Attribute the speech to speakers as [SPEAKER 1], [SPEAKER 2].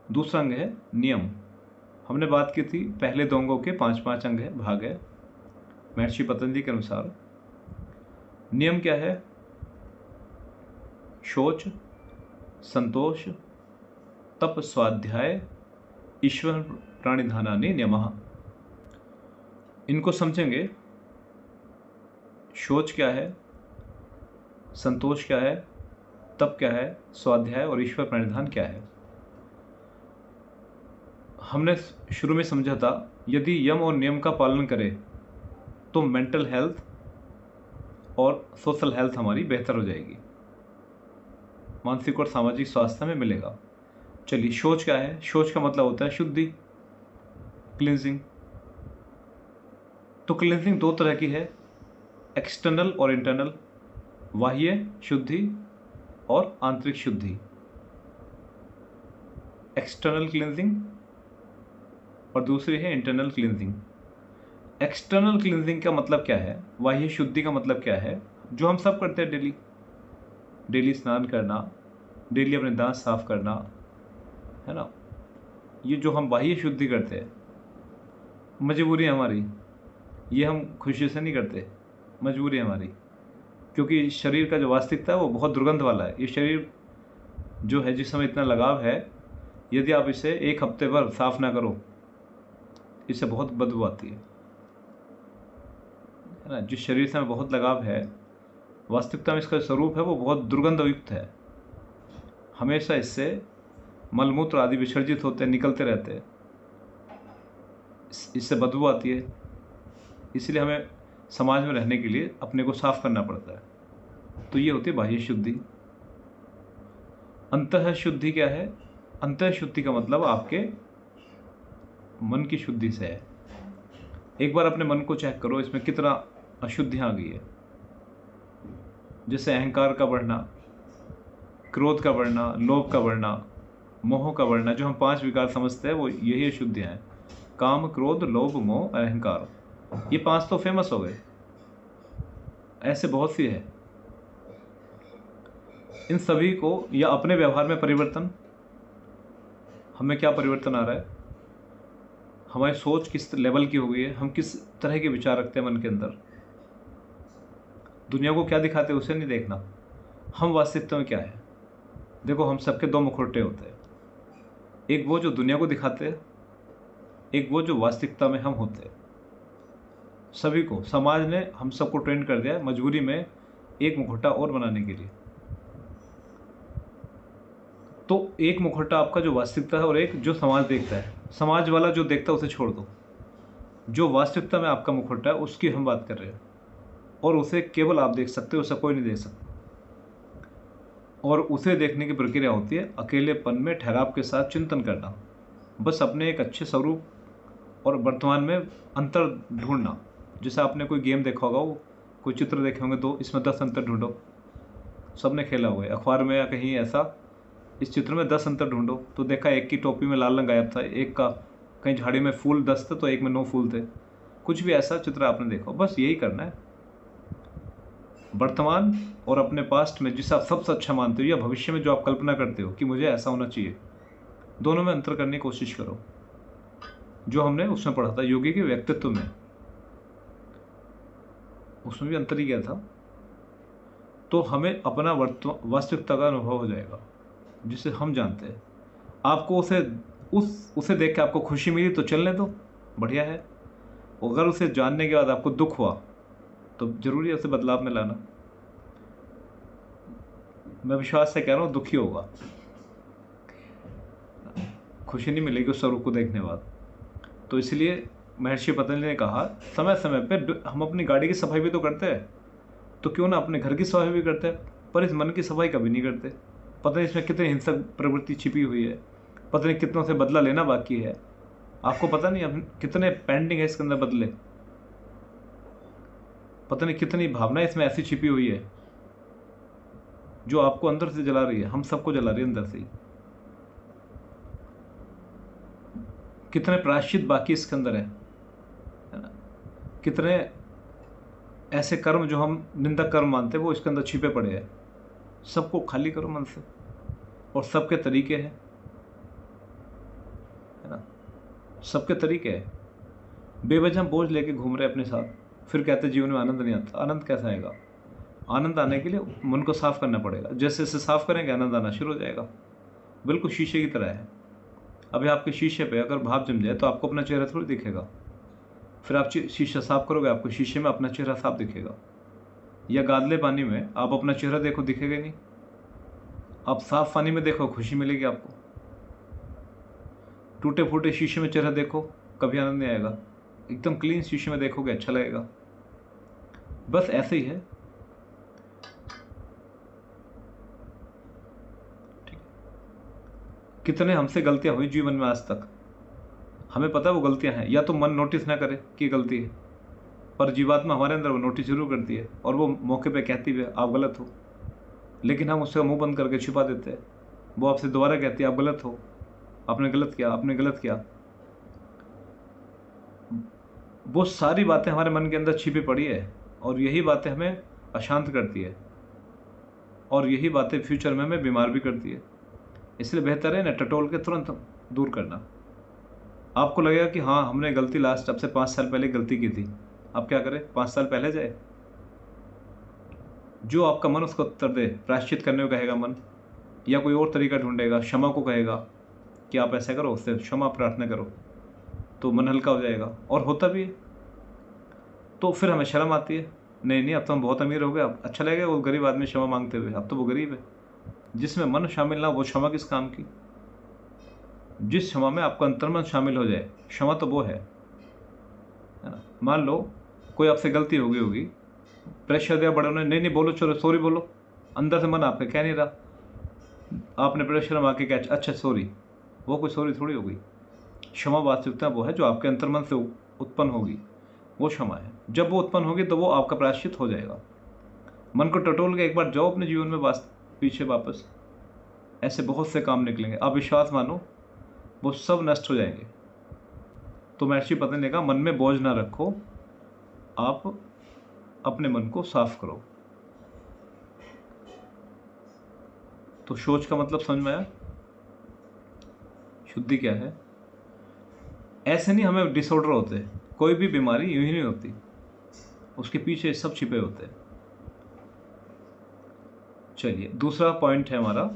[SPEAKER 1] दूसरा अंग है नियम। हमने बात की थी पहले दो अंगों के 5-5 अंग है, भाग है। महर्षि पतंजलि के अनुसार नियम क्या है? शौच, संतोष, तप, स्वाध्याय, ईश्वर प्राणिधानानि नियमः। इनको समझेंगे। शौच क्या है, संतोष क्या है, तप क्या है, स्वाध्याय और ईश्वर प्रणिधान क्या है। हमने शुरू में समझा था यदि यम और नियम का पालन करें तो मेंटल हेल्थ और सोशल हेल्थ हमारी बेहतर हो जाएगी, मानसिक और सामाजिक स्वास्थ्य में मिलेगा। चलिए, शौच क्या है? शौच का मतलब होता है शुद्धि, क्लिनजिंग। तो क्लिनजिंग दो तरह की है, एक्सटर्नल और इंटरनल, बाह्य शुद्धि और आंतरिक शुद्धि। एक्सटर्नल क्लिनजिंग और दूसरी है इंटरनल क्लिनजिंग। एक्सटर्नल क्लिनजिंग का मतलब क्या है, बाह्य शुद्धि का मतलब क्या है? जो हम सब करते हैं डेली, डेली स्नान करना, डेली अपने दांत साफ करना, है ना। ये जो हम बाह्य शुद्धि करते हैं, मजबूरी है हमारी, ये हम खुशी से नहीं करते, मजबूरी है हमारी। क्योंकि शरीर का जो वास्तविकता है वो बहुत दुर्गंध वाला है। ये शरीर जो है, जिस समय इतना लगाव है, यदि आप इसे एक हफ्ते भर साफ ना करो, इससे बहुत बदबू आती है ना। जिस शरीर से हमें बहुत लगाव है, वास्तविकता में इसका स्वरूप है वो बहुत दुर्गंधयुक्त है। हमेशा इससे मलमूत्र आदि विसर्जित होते हैं, निकलते रहते हैं, इससे बदबू आती है। इसलिए हमें समाज में रहने के लिए अपने को साफ करना पड़ता है। तो ये होती है बाह्य शुद्धि। अंतः शुद्धि क्या है? अंतः शुद्धि का मतलब आपके मन की शुद्धि से है। एक बार अपने मन को चेक करो, इसमें कितना अशुद्धियां आ गई है। जैसे अहंकार का बढ़ना, क्रोध का बढ़ना, लोभ का बढ़ना, मोह का बढ़ना, जो हम 5 विकार समझते हैं वो यही अशुद्धियां हैं। काम, क्रोध, लोभ, मोह, अहंकार, ये 5 तो फेमस हो गए, ऐसे बहुत सी है। इन सभी को, या अपने व्यवहार में परिवर्तन, हमें क्या परिवर्तन आ रहा है, हमारी सोच किस लेवल की हो गई है, हम किस तरह के विचार रखते हैं मन के अंदर। दुनिया को क्या दिखाते हैं उसे नहीं देखना, हम वास्तविकता में क्या है। देखो, हम सबके 2 मुखौटे होते हैं, एक वो जो दुनिया को दिखाते हैं, एक वो जो वास्तविकता में हम होते हैं। सभी को समाज ने, हम सबको ट्रेन कर दिया है मजबूरी में एक मुखौटा और बनाने के लिए। तो एक मुखौटा आपका जो वास्तविकता है और एक जो समाज देखता है। समाज वाला जो देखता है उसे छोड़ दो, जो वास्तविकता में आपका मुखौटा है उसकी हम बात कर रहे हैं, और उसे केवल आप देख सकते हो, उसे कोई नहीं देख सकता। और उसे देखने की प्रक्रिया होती है अकेलेपन में ठहराव के साथ चिंतन करना, बस अपने एक अच्छे स्वरूप और वर्तमान में अंतर ढूंढना। जैसे आपने कोई गेम देखा होगा, वो कोई चित्र देखे होंगे, तो इसमें 10 अंतर ढूंढो, सबने खेला हुआ है अखबार में या कहीं ऐसा, इस चित्र में 10 अंतर ढूंढो, तो देखा एक की टोपी में लाल रंग गायब था, एक का कहीं झाड़ी में फूल 10 थे तो एक में 9 फूल थे। कुछ भी ऐसा चित्र आपने देखा, बस यही करना है। वर्तमान और अपने पास्ट में जिसे आप सबसे अच्छा मानते हो, या भविष्य में जो आप कल्पना करते हो कि मुझे ऐसा होना चाहिए, दोनों में अंतर करने की कोशिश करो। जो हमने उसमें पढ़ा था योगी के व्यक्तित्व में, उसमें भी अंतर ही क्या था। तो हमें अपना वास्तविकता का अनुभव हो जाएगा जिसे हम जानते हैं। आपको उसे देख के आपको खुशी मिली तो चलने दो, बढ़िया है। अगर उसे जानने के बाद आपको दुख हुआ तो जरूरी है उसे बदलाव में लाना। मैं विश्वास से कह रहा हूँ, दुखी होगा, खुशी नहीं मिलेगी उस स्वरूप को देखने के बाद। तो इसलिए महर्षि पतंजलि ने कहा, समय समय पे हम अपनी गाड़ी की सफाई भी तो करते हैं, तो क्यों ना अपने घर की सफाई भी करते हैं, पर इस मन की सफाई कभी नहीं करते। पता नहीं इसमें कितनी हिंसक प्रवृत्ति छिपी हुई है, पता नहीं कितनों से बदला लेना बाकी है। आपको पता नहीं हम कितने पेंडिंग है इसके अंदर बदले, पता नहीं कितनी भावना इसमें ऐसी छिपी हुई है जो आपको अंदर से जला रही है, हम सबको जला रही है अंदर से ही। कितने प्रायश्चित बाकी इसके अंदर है ना? कितने ऐसे कर्म जो हम निंदक कर्म मानते हैं वो इसके अंदर छिपे पड़े हैं। सबको खाली करो मन से, और सबके तरीके हैं। है ना। सबके तरीके हैं। बेवजह हम बोझ लेके घूम रहे हैं अपने साथ, फिर कहते हैं जीवन में आनंद नहीं आता। आनंद कैसा आएगा? आनंद आने के लिए मन को साफ करना पड़ेगा। जैसे जैसे साफ करेंगे आनंद आना शुरू हो जाएगा। बिल्कुल शीशे की तरह है। अभी आपके शीशे पे अगर भाप जम जाए तो आपको अपना चेहरा थोड़ी दिखेगा। फिर आप शीशा साफ करोगे, आपको शीशे में अपना चेहरा साफ दिखेगा। या गादले पानी में आप अपना चेहरा देखो, दिखेगा नहीं। आप साफ पानी में देखो, खुशी मिलेगी आपको। टूटे फूटे शीशे में चेहरा देखो, कभी आनंद नहीं आएगा। एकदम क्लीन शीशे में देखोगे, अच्छा लगेगा। बस ऐसे ही है। कितने हमसे गलतियां हुई जीवन में आज तक, हमें पता है वो गलतियां हैं। या तो मन नोटिस ना करे कि गलती है, पर जीवात्मा हमारे अंदर वो नोटिस जरूर करती है और वो मौके पे कहती है आप गलत हो। लेकिन हम उसका मुंह बंद करके छिपा देते हैं। वो आपसे दोबारा कहती है आप गलत हो, आपने गलत किया, आपने गलत किया। वो सारी बातें हमारे मन के अंदर छिपी पड़ी है और यही बातें हमें अशांत करती है और यही बातें फ्यूचर में हमें बीमार भी करती है। इसलिए बेहतर है ना टटोल के तुरंत दूर करना। आपको लगेगा कि हाँ हमने गलती लास्ट अब से 5 साल पहले गलती की थी, अब क्या करें? 5 साल पहले जाए। जो आपका मन उसको उत्तर दे, प्रायश्चित करने को कहेगा मन, या कोई और तरीका ढूंढेगा, क्षमा को कहेगा कि आप ऐसा करो, उससे क्षमा प्रार्थना करो, तो मन हल्का हो जाएगा। और होता भी है। तो फिर हमें शर्म आती है, नहीं नहीं अब तो हम बहुत अमीर हो गए, अब अच्छा लगेगा वो गरीब आदमी क्षमा मांगते हुए, अब तो वो गरीब है। जिसमें मन शामिल ना, वो क्षमा किस काम की? जिस क्षमा में आपका अंतर्मन शामिल हो जाए, क्षमा तो वो है ना। मान लो कोई आपसे गलती हो गई होगी, प्रेशर दिया बड़ों ने, नहीं नहीं बोलो, चलो सॉरी बोलो। अंदर से मन आपका कह नहीं रहा, आपने प्रेशर में आके कहा अच्छा सॉरी। वो कोई सॉरी थोड़ी होगी। क्षमा वास्तविकता वो है जो आपके अंतर्मन से उत्पन्न होगी, वो क्षमा है। जब वो उत्पन्न होगी तो वो आपका प्रायश्चित हो जाएगा। मन को टटोल के एक बार जाओ अपने जीवन में पीछे वापस, ऐसे बहुत से काम निकलेंगे। आप विश्वास मानो वो सब नष्ट हो जाएंगे। तो महर्षि पतंजलि ने कहा मन में बोझ ना रखो, आप अपने मन को साफ करो। तो सोच का मतलब समझ में आया? शुद्धि क्या है? ऐसे नहीं हमें डिसऑर्डर होते, कोई भी बीमारी यूं ही नहीं होती, उसके पीछे सब छिपे होते हैं। चलिए दूसरा पॉइंट है हमारा